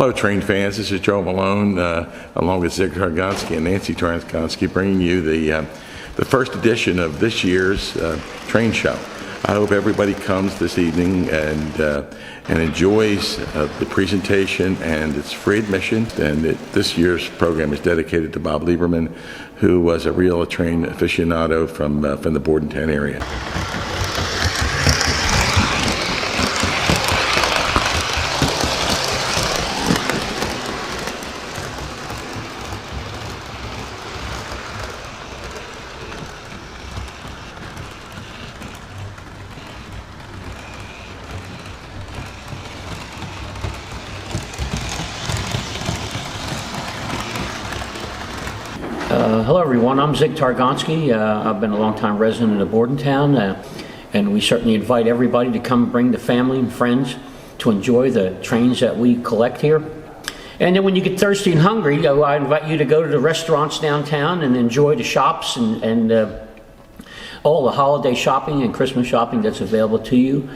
Hello, train fans. This is Joe Malone, along with Zig Targonsky and Nancy Targonsky, bringing you the first edition of this year's train show. I hope everybody comes this evening and enjoys the presentation, and it's free admission. And this year's program is dedicated to Bob Lieberman, who was a real train aficionado from the Bordentown area. Hello everyone, I'm Zig Targonsky. I've been a long-time resident of Bordentown, and we certainly invite everybody to come bring the family and friends to enjoy the trains that we collect here. And then when you get thirsty and hungry, I invite you to go to the restaurants downtown and enjoy the shops and all the holiday shopping and Christmas shopping that's available to you.